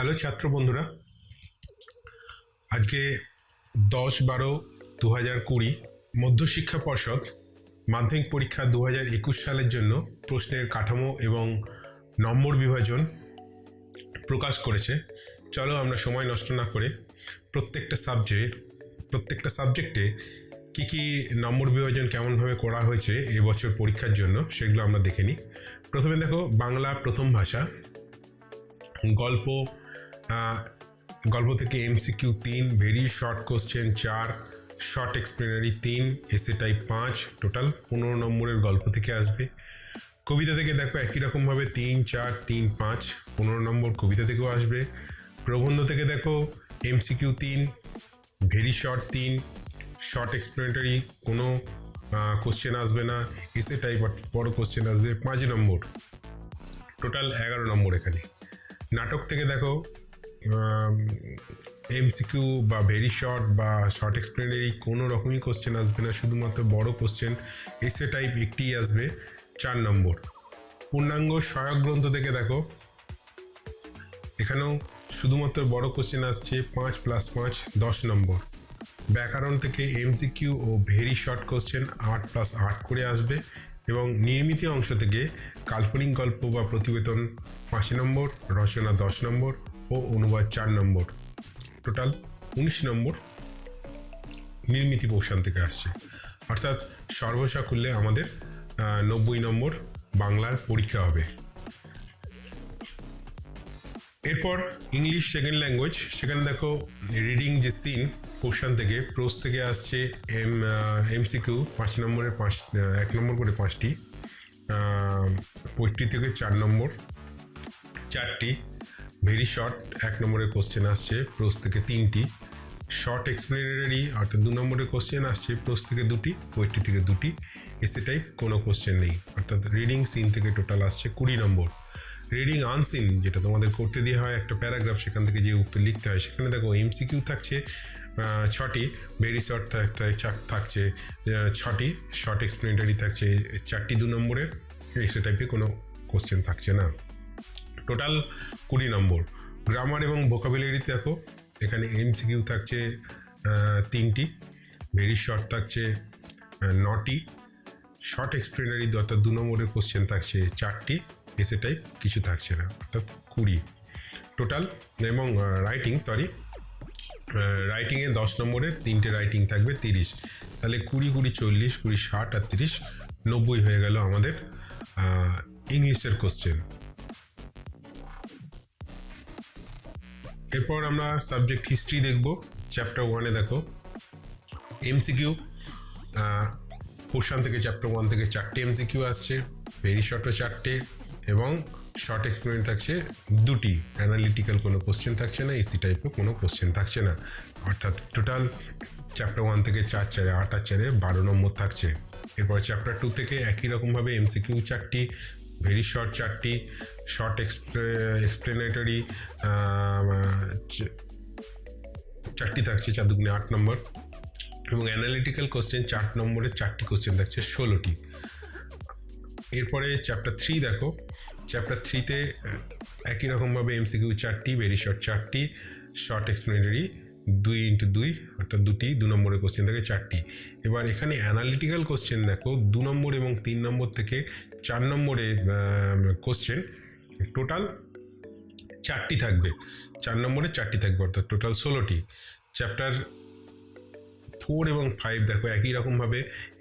Hello ছাত্র বন্ধুরা, আজকে 10-12-2020 মধ্যশিক্ষা পর্ষদ মাধ্যমিক পরীক্ষা 2021 সালের জন্য প্রশ্নের কাঠামো এবং নম্বর বিভাজন প্রকাশ করেছে। চলো আমরা সময় নষ্ট না করে প্রত্যেকটা সাবজেক্টে কী কী নম্বর বিভাজন কেমনভাবে করা হয়েছে এবছর পরীক্ষার জন্য সেগুলো আমরা দেখে নিই। প্রথমে দেখো, বাংলা প্রথম ভাষা, গল্প থেকে MCQ 3, very short question 4, short explanatory 3, essay type 5, total 15 নম্বরের গল্প থেকে আসবে। কবিতা থেকে দেখো একই রকমভাবে 3, 4, 3, 5, 15 নম্বর কবিতা থেকেও আসবে। প্রবন্ধ থেকে দেখো এমসিকিউ 3, ভেরি শর্ট 3, শর্ট এক্সপ্লেনারি কোনো কোশ্চেন আসবে না, এসে টাইপ বড় কোশ্চেন আসবে 5 নম্বর, টোটাল 11 নম্বর এখানে। নাটক থেকে দেখো এমসিকিউ বা ভেরি শর্ট বা শর্ট এক্সপ্লেনারি কোনো রকমই কোশ্চেন আসবে না, শুধুমাত্র বড় কোশ্চেন এসে টাইপ একটিই আসবে 4 নম্বর। পূর্ণাঙ্গ সহায়ক গ্রন্থ থেকে দেখো এখানেও শুধুমাত্র বড় কোশ্চেন আসছে 5 + 5 10 নম্বর। ব্যাকরণ থেকে এমসিকিউ ও ভেরি শর্ট কোশ্চেন 8 + 8 করে আসবে এবং নিয়মিত অংশ থেকে কাল্পনিক গল্প বা প্রতিবেদন 5 নম্বর, রচনা 10 নম্বর ও অনুবাদ 4 নম্বর, টোটাল 19 নম্বর নির্মিতি পোর্শন থেকে আসছে। অর্থাৎ সর্বসাকুল্যে আমাদের 90 নম্বর বাংলার পরীক্ষা হবে। এরপর ইংলিশ সেকেন্ড ল্যাঙ্গুয়েজ, সেখানে দেখো রিডিং যে সিন পোর্শন থেকে প্রোজ থেকে আসছে এমসিকিউ 5 নম্বরের 1 নম্বর করে 5টি, পোয়েট্রি থেকে 4 নম্বর 4টি, ভেরি শর্ট 1 নম্বরের কোশ্চেন আসছে প্রোজ থেকে 3টি, শর্ট এক্সপ্লেনারি অর্থাৎ 2 নম্বরের কোশ্চেন আসছে প্রোজ থেকে 2টি, পোয়েট্রি থেকে 2টি, এসে টাইপ কোনো কোশ্চেন নেই। অর্থাৎ রিডিং সিন থেকে টোটাল আসছে 20 নম্বর। রিডিং আনসিন যেটা তোমাদের করতে দেওয়া হয় একটা প্যারাগ্রাফ, সেখান থেকে যে উত্তর লিখতে হয়, সেখানে দেখো এমসিকিউ থাকছে 6টি, ভেরি শর্ট থাকছে 6টি, শর্ট এক্সপ্লেনারি থাকছে 4টি 2 নম্বরের, এসে টাইপে কোনো কোশ্চেন থাকছে না, টোটাল 20 নম্বর। গ্রামার এবং ভোকাবুলারি দেখো এখানে এমসিকিউ থাকছে 3টি, ভেরি শর্ট থাকছে 9টি, শর্ট এক্সপ্লেনারি অর্থাৎ 2 নম্বরের কোশ্চেন থাকছে 4টি, এসে টাইপ কিছু থাকছে না, অর্থাৎ 20 টোটাল। এবং রাইটিংয়ে 10 নম্বরের 3টে রাইটিং থাকবে 30, তাহলে 20, 20, 40, 20, 60 আর 30, 90 হয়ে গেল আমাদের ইংলিশের কোশ্চেন। এরপর আমরা সাবজেক্ট হিস্ট্রি দেখব। চ্যাপ্টার 1-এ দেখো এমসিকিউ পোর্শন থেকে চ্যাপ্টার 1 থেকে 4টে এমসিকিউ আসছে, ভেরি শর্টও 4টে এবং শর্ট এক্সপ্লেনারি থাকছে 2টি, অ্যানালিটিক্যাল কোনো কোশ্চেন থাকছে না, এসি টাইপের কোনো কোশ্চেন থাকছে না, অর্থাৎ টোটাল চ্যাপ্টার 1 থেকে 4, 4, 8 আর 4, 12 নম্বর থাকছে। এরপর চ্যাপ্টার 2 থেকে একই রকমভাবে এমসিকিউ 4টি, ভেরি শর্ট 4টি, শর্ট এক্সপ্লেনেটরি 4টি থাকছে, 4 দুগুণে 8 নম্বর, এবং অ্যানালিটিক্যাল কোশ্চেন 4 নম্বরের 4টি কোশ্চেন থাকছে 16টি। এরপরে চ্যাপ্টার 3 দেখো, চ্যাপ্টার 3-তে একই রকমভাবে এমসিকিউ 4টি, ভেরি শর্ট 4টি, শর্ট এক্সপ্লেনারি 2x2 অর্থাৎ 2টি 2 নম্বরের কোশ্চেন থাকে 4টি। এবার এখানে অ্যানালিটিক্যাল কোশ্চেন দেখো 2 নম্বর এবং 3 নম্বর থেকে 4 নম্বরের কোশ্চেন টোটাল 4টি থাকবে, 4 নম্বরে 4টি থাকবে, অর্থাৎ টোটাল 16টি। চ্যাপ্টার 4 এবং 5 দেখো একই রকমভাবে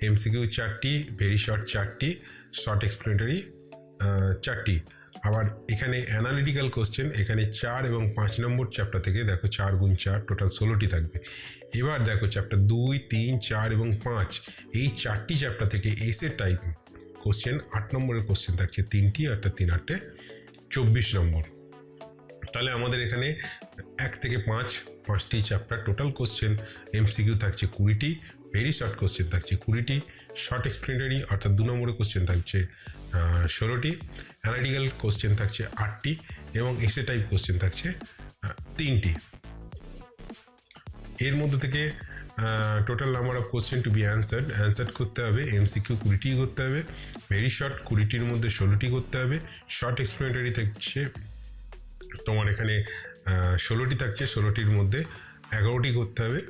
এমসিকিউ 4টি, ভেরি শর্ট 4টি, শর্ট এক্সপ্লেনারি 4টি। আবার এখানে অ্যানালিটিক্যাল কোশ্চেন এখানে 4 এবং 5 নম্বর চ্যাপ্টার থেকে দেখো 4 × 4 টোটাল 16টি থাকবে। এবার দেখো চ্যাপ্টার 2, 3, 4 এবং 5 এই 4টি চ্যাপ্টার থেকে এসে টাইপ কোশ্চেন 8 নম্বরের কোশ্চেন থাকছে 3টি, অর্থাৎ 3 × 8 = 24 নম্বর। তাহলে আমাদের এখানে 1 থেকে 5টি চ্যাপ্টার টোটাল কোশ্চেন এমসিকিউ থাকছে 20টি, ভেরি শর্ট কোশ্চেন থাকছে 20টি, শর্ট এক্সপ্লেনারি অর্থাৎ 2 নম্বরের কোশ্চেন থাকছে 16টি, অ্যানালিটিক্যাল কোশ্চেন থাকছে 8টি এবং এসে টাইপ কোশ্চেন থাকছে 3টি। এর মধ্যে থেকে total number of question to be answered করতে হবে, এমসিকিউ 20টি করতে হবে, ভেরি শর্ট 20টির মধ্যে 16টি করতে হবে, শর্ট এক্সপ্লেনারি থাকছে তোমার এখানে 16টি থাকছে, 16টির মধ্যে 11টি করতে হবে,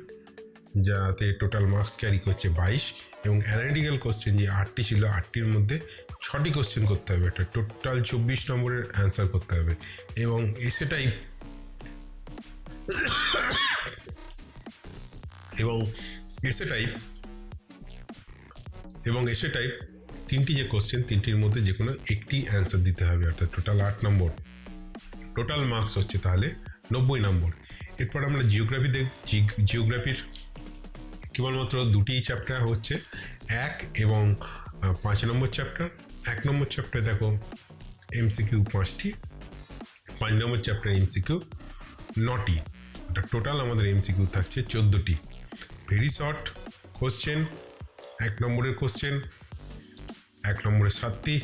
যাতে টোটাল মার্কস ক্যারি করছে 22। এবং অ্যানালিটিক্যাল কোশ্চেন যে 8টি ছিল, 8টির মধ্যে 6টি কোশ্চেন করতে হবে, এটা টোটাল 24 নম্বরের অ্যান্সার করতে হবে। এবং এসে টাইপ এবং এসে টাইপ 3টি যে কোশ্চেন, 3টির মধ্যে যে কোনো একটি অ্যান্সার দিতে হবে, অর্থাৎ টোটাল 8 নম্বর। টোটাল মার্কস হচ্ছে তাহলে 90 নম্বর। এরপর আমরা জিওগ্রাফির কেবলমাত্র 2টি চ্যাপ্টার হচ্ছে 1 এবং 5 নম্বর চ্যাপ্টার। 1 নম্বর চ্যাপ্টারে দেখো এমসিকিউ 5টি, 5 নম্বর চ্যাপ্টার এমসিকিউ 9টি, টোটাল আমাদের এমসিকিউ থাকছে 14টি। ভেরি শর্ট কোশ্চেন, 1 নম্বরের কোশ্চেন, 1 নম্বরে 7টি,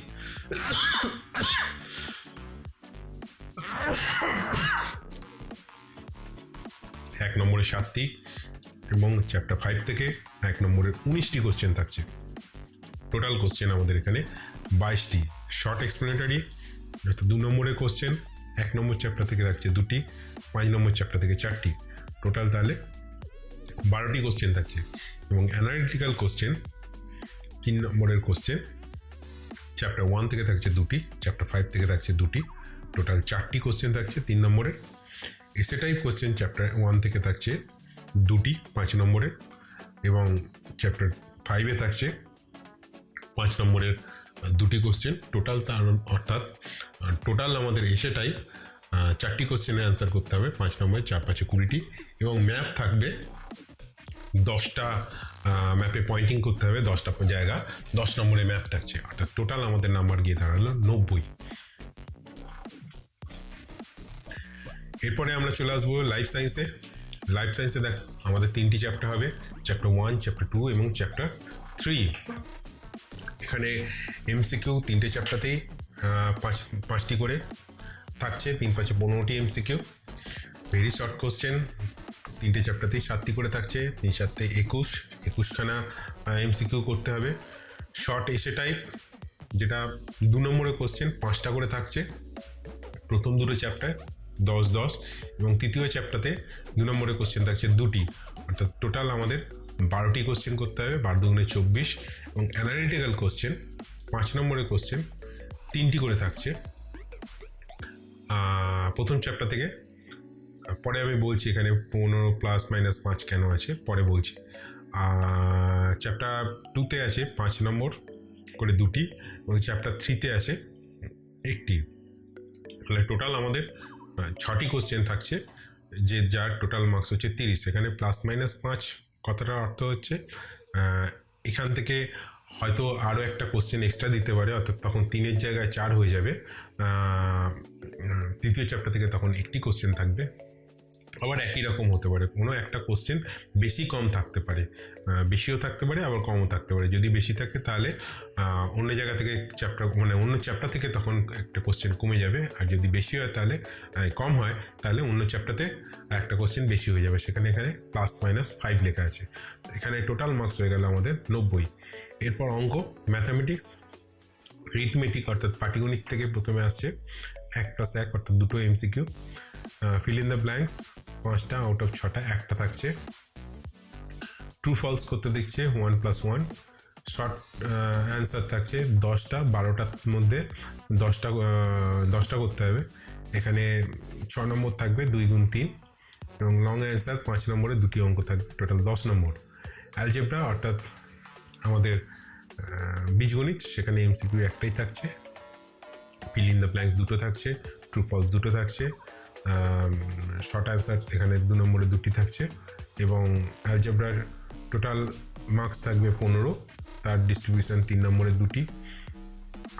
1 নম্বরে 7টি, এবং চ্যাপ্টার 5 থেকে 1 নম্বরের 19টি কোশ্চেন থাকছে। টোটাল কোশ্চেন আমাদের এখানে 22টি। শর্ট এক্সপ্লেনেটরি অর্থাৎ 2 নম্বরের কোশ্চেন, 1 নম্বর চ্যাপ্টার থেকে থাকছে 2টি, 5 নম্বর চ্যাপ্টার থেকে 4টি, টোটাল তাহলে 12টি কোশ্চেন থাকছে। এবং অ্যানালিটিক্যাল কোশ্চেন 3 নম্বরের কোশ্চেন, চ্যাপ্টার 1 থেকে থাকছে 2টি, চ্যাপ্টার 5 থেকে থাকছে 2টি, টোটাল 4টি কোশ্চেন থাকছে 3 নম্বরের। এসে টাইপ কোশ্চেন চ্যাপ্টার 1 থেকে থাকছে 2টি 5 নম্বরের, এবং চ্যাপ্টার 5-এ থাকছে 5 নম্বরের 2টি কোশ্চেন। টোটাল অর্থাৎ টোটাল আমাদের এসে টাইপ 4টি কোশ্চেনের অ্যান্সার করতে হবে, 5 নম্বরে 4 5 20টি। এবং ম্যাপ থাকবে 10টা, ম্যাপে পয়েন্টিং করতে হবে 10টা জায়গা, 10 নম্বরে ম্যাপ থাকছে, অর্থাৎ টোটাল আমাদের নাম্বার গিয়ে দাঁড়ালো 90। এরপরে আমরা চলে আসবো লাইফ সায়েন্সে। লাইফ সায়েন্সে দেখ আমাদের 3টি চ্যাপ্টার হবে, চ্যাপ্টার 1, চ্যাপ্টার 2 এবং চ্যাপ্টার 3। এখানে এমসিকিউ 3টে চ্যাপ্টারতেই 5টি করে থাকছে, 3 5 15টি এমসিকিউ। ভেরি শর্ট কোশ্চেন 3টে চ্যাপ্টারতেই 7টি করে থাকছে, 3 7 21খানা এমসিকিউ করতে হবে। শর্ট এসে টাইপ যেটা 2 নম্বরের কোশ্চেন 5টা করে থাকছে, প্রথম দুটো চ্যাপ্টার 10 10, এবং তৃতীয় চ্যাপ্টারে 2 নম্বরের কোশ্চেন থাকছে 2টি, অর্থাৎ টোটাল আমাদের 12টি কোশ্চেন করতে হবে, 12 দুগুণে 24। এবং অ্যানালিটিক্যাল কোশ্চেন 5 নম্বরের কোশ্চেন 3টি করে থাকছে প্রথম চ্যাপ্টার থেকে। পরে আমি বলছি এখানে 15 ± 5 কেন আছে, পরে বলছি। চ্যাপ্টার 2-তে আছে 5 নম্বর করে 2টি, এবং চ্যাপ্টার 3-তে আছে 1টি। তাহলে টোটাল আমাদের 6টি কোশ্চেন থাকছে, যার টোটাল মার্কস হচ্ছে 30। এখানে ± 5 কথাটার অর্থ হচ্ছে এখান থেকে হয়তো আরও একটা কোশ্চেন এক্সট্রা দিতে পারে, অর্থাৎ তখন 3-এর জায়গায় 4 হয়ে যাবে। তৃতীয় চ্যাপ্টার থেকে তখন 1টি কোশ্চেন থাকবে। আবার একই রকম হতে পারে, কোনো একটা কোশ্চেন বেশি কম থাকতে পারে, বেশিও থাকতে পারে আবার কমও থাকতে পারে। যদি বেশি থাকে তাহলে অন্য জায়গা থেকে অন্য চ্যাপ্টার থেকে তখন একটা কোশ্চেন কমে যাবে, আর যদি বেশি হয় তাহলে কম হয় তাহলে অন্য চ্যাপ্টারে একটা কোশ্চেন বেশি হয়ে যাবে। এখানে ± 5 লেখা আছে। এখানে টোটাল মার্কস হয়ে গেল আমাদের 90। এরপর অঙ্ক, ম্যাথামেটিক্স, রিথমেটিক অর্থাৎ পাটিগণিত থেকে প্রথমে আসছে 1 + 1 অর্থাৎ 2টো MCQ. Fill in the blanks 5টা আউট অফ 6টা, 1টা থাকছে। ট্রু ফলস করতে দিচ্ছে 1 + 1। শর্ট অ্যান্সার থাকছে 10টা, 12টার মধ্যে 10টা করতে হবে। এখানে 6 নম্বর থাকবে 2 × 3, এবং লং অ্যান্সার 5 নম্বরে 2টি অঙ্ক থাকবে, টোটাল 10 নম্বর। অ্যালজেব্রা অর্থাৎ আমাদের বীজগণিত, সেখানে এমসিকিউ 1টাই থাকছে। ফিল ইন দ্য ব্ল্যাঙ্কস 2টো থাকছে, ট্রু ফলস 2টো থাকছে। শর্ট অ্যান্সার এখানে 2 নম্বরে 2টি থাকছে, এবং অ্যালজেব্রার টোটাল মার্কস থাকবে 15, তার ডিস্ট্রিবিউশন 3 নম্বরে 2টি,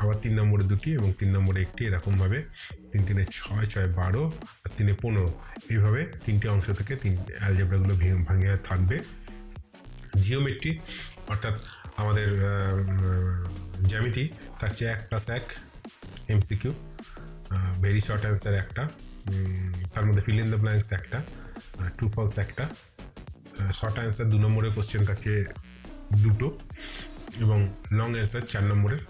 আবার 3 নম্বরে 2টি, এবং 3 নম্বরে 1টি, এরকমভাবে 3 × 3 = 6, 6 = 12, আর 3 × 15, এইভাবে 3টে অংশ থেকে অ্যালজেব্রাগুলো ভাঙে থাকবে। জিওমেট্রি অর্থাৎ আমাদের জ্যামিতি থাকছে 1 + 1 এমসিকিউ। ভেরি শর্ট অ্যান্সার 1টা, তার মধ্যে ফিল ইন দ্য ব্ল্যাঙ্কস 1টা, ট্রু ফলস 1টা। শর্ট অ্যান্সার 2 নম্বরের কোশ্চেন থাকছে 2টো, এবং লং অ্যান্সার 4 নম্বরের।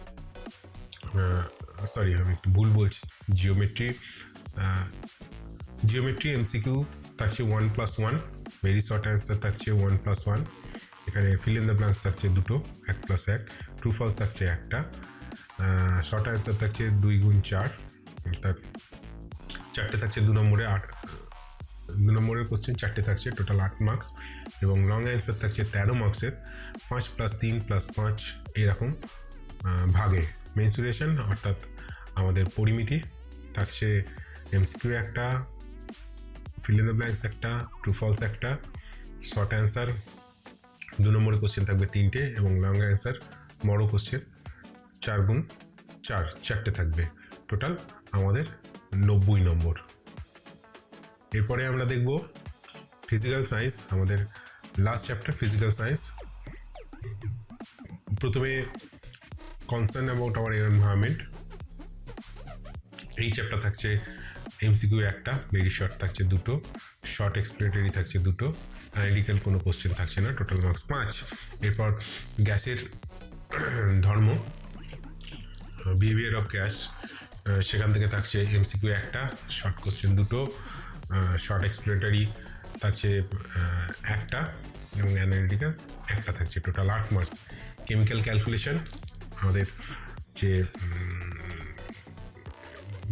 সরি, আমি একটু ভুল বলছি। জিওমেট্রি জিওমেট্রি এমসিকিউ থাকছে 1+1, ভেরি শর্ট অ্যান্সার থাকছে 1+1, এখানে ফিল ইন দ্য ব্ল্যাঙ্কস থাকছে দুটো, 1+1, ট্রু ফলস থাকছে একটা, শর্ট অ্যান্সার থাকছে 2 গুণ 4, অর্থাৎ 4টে থাকছে 2 নম্বরের কোশ্চেন 4টে থাকছে, টোটাল 8 মার্কস, এবং লং অ্যান্সার থাকছে 13 মার্কসের, 5 + 3 + 5 এরকম ভাগে। মেনসুরেশন অর্থাৎ আমাদের পরিমিতি থাকছে এমসিকিউ একটা, ফিল ইন দ্য ব্ল্যাঙ্কস একটা, ট্রু ফলস একটা, শর্ট অ্যান্সার 2 নম্বরের কোশ্চেন থাকবে 3টে, এবং লং অ্যান্সার বড় কোশ্চেন 4 গুণ 4 4টে থাকবে, টোটাল আমাদের 90 নম্বর। এরপরে আমরা দেখব ফিজিক্যাল সায়েন্স, আমাদের লাস্ট চ্যাপ্টার ফিজিক্যাল সায়েন্স। প্রথমে কনসার্ন অ্যাবাউট আওয়ার এনভায়রনমেন্ট, এই চ্যাপ্টার থাকছে এমসিকিউ একটা, ভেরি শর্ট থাকছে দুটো, শর্ট এক্সপ্লেনেটরি থাকছে দুটো, অ্যানালিটিক্যাল কোনো কোশ্চেন থাকছে না, টোটাল মার্কস 5। এরপর গ্যাসের ধর্ম, বিহেভিয়ার অফ গ্যাস, সেখান থেকে থাকছে এমসিকিউ একটা, শর্ট কোশ্চেন দুটো, শর্ট এক্সপ্লেনেটরি থাকছে একটা, এবং অ্যানালিটিক্যাল একটা থাকছে, টোটাল 8 মার্কস। কেমিক্যাল ক্যালকুলেশন, আমাদের যে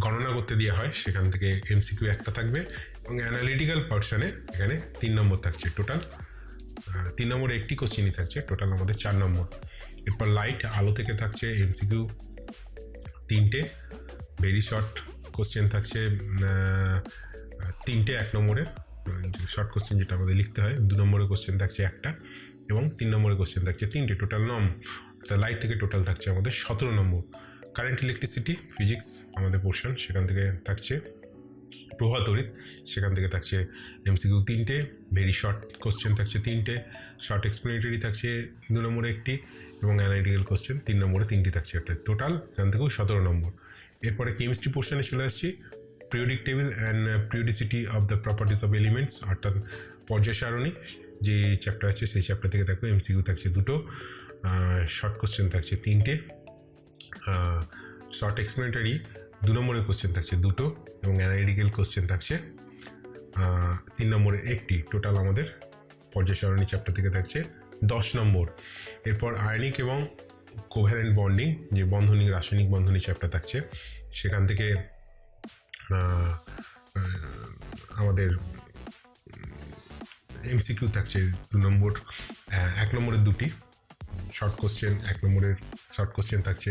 গণনা করতে দেওয়া হয় সেখান থেকে এমসিকিউ একটা থাকবে, এবং অ্যানালিটিক্যাল পার্সনে এখানে 3 নম্বর থাকছে, টোটাল 3 নম্বরে একটি কোশ্চেনই থাকছে, টোটাল আমাদের 4 নম্বর। এরপর লাইট, আলো থেকে থাকছে এমসিকিউ 3টে, ভেরি শর্ট কোশ্চেন থাকছে 3টে 1 নম্বরের, শর্ট কোশ্চেন যেটা আমাদের লিখতে হয়, 2 নম্বরের কোশ্চেন থাকছে একটা, এবং 3 নম্বরের কোশ্চেন থাকছে 3টে, টোটাল 9। লাইট থেকে টোটাল থাকছে আমাদের 17 নম্বর। কারেন্ট ইলেকট্রিসিটি ফিজিক্স আমাদের পোর্শন, সেখান থেকে থাকছে প্রবাহ তড়িৎ, সেখান থেকে থাকছে এমসিকিউ 3টে, ভেরি শর্ট কোশ্চেন থাকছে 3টে, শর্ট এক্সপ্লেনেটরি থাকছে 2 নম্বরে একটি, এবং অ্যানালিটিক্যাল কোশ্চেন 3 নম্বরে 3টি থাকছে, একটা টোটাল এখান থেকেও 17 নম্বর। এরপরে কেমিস্ট্রি পোর্শনে চলে আসছি, periodic table and periodicity of the properties of elements, অর্থাৎ পর্যায় সারণী যে চ্যাপ্টার আছে সেই চ্যাপ্টার থেকে থাকবে এমসিকিউ থাকছে দুটো, শর্ট কোশ্চেন থাকছে 3টে, শর্ট এক্সপ্লেনেটরি 2 নম্বরের কোশ্চেন থাকছে দুটো, এবং অ্যানালিটিক্যাল কোশ্চেন থাকছে 3 নম্বরে একটি, টোটাল আমাদের পর্যায় সারণী চ্যাপ্টার থেকে থাকছে 10 নম্বর। এরপর আয়নিক এবং কোভ্যালেন্ট বন্ডিং, যে বন্ধনী রাসায়নিক বন্ধনী চ্যাপ্টার থাকছে, সেখান থেকে আমাদের এমসিকিউ থাকছে 2 নম্বর, 1 নম্বরের 2টি, শর্ট কোশ্চেন 1 নম্বরের শর্ট কোশ্চেন থাকছে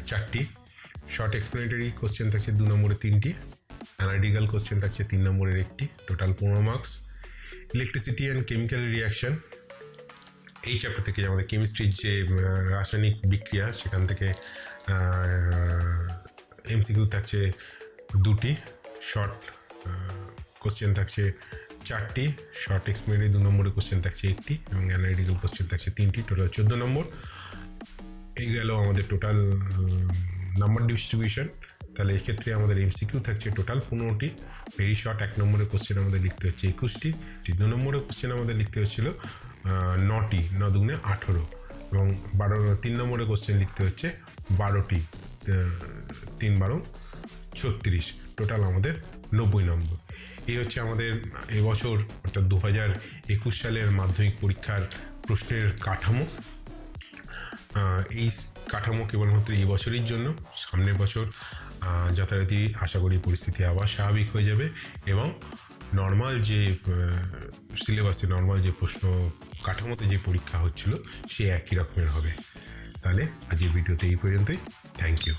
4টি, শর্ট এক্সপ্লেনেটরি কোশ্চেন থাকছে 2 নম্বরে 3টি, অ্যানালিটিক্যাল কোশ্চেন থাকছে 3 নম্বরের একটি, total 15 marks. Electricity and chemical reaction, এই চ্যাপ্টার থেকে আমাদের কেমিস্ট্রির যে রাসায়নিক বিক্রিয়া সেখান থেকে এমসিকিউ থাকছে 2টি, শর্ট কোশ্চেন থাকছে 4টি, শর্ট এক্সপ্লেনেটরি 2 নম্বরের কোশ্চেন থাকছে একটি, এবং অ্যানালিটিক্যাল কোশ্চেন থাকছে 3টি, টোটাল 14 নম্বর। এই গেল আমাদের টোটাল নাম্বার ডিস্ট্রিবিউশন। তাহলে এক্ষেত্রে আমাদের এমসিকিউ থাকছে টোটাল 15টি, ভেরি শর্ট 1 নম্বরের কোশ্চেন আমাদের লিখতে হচ্ছে 21টি, 2 নম্বরের কোশ্চেন আমাদের লিখতে হচ্ছিল 9টি, 9 দুগুণে 18, এবং 3 নম্বরের কোশ্চেন লিখতে হচ্ছে 12টি, 3 12 36, টোটাল আমাদের 90 নম্বর। এই হচ্ছে আমাদের এবছর অর্থাৎ 2021 সালের মাধ্যমিক পরীক্ষার প্রশ্নের কাঠামো। এই কাঠামো কেবলমাত্র এই বছরের জন্য, সামনের বছর যথারীতি আশা করি পরিস্থিতি আবার স্বাভাবিক হয়ে যাবে, এবং নর্মাল যে সিলেবাসে নর্মাল যে প্রশ্ন কাঠামোতে যে পরীক্ষা হচ্ছিল সে একই রকমের হবে। তাহলে আজকের ভিডিওতে এই পর্যন্তই, থ্যাংক ইউ।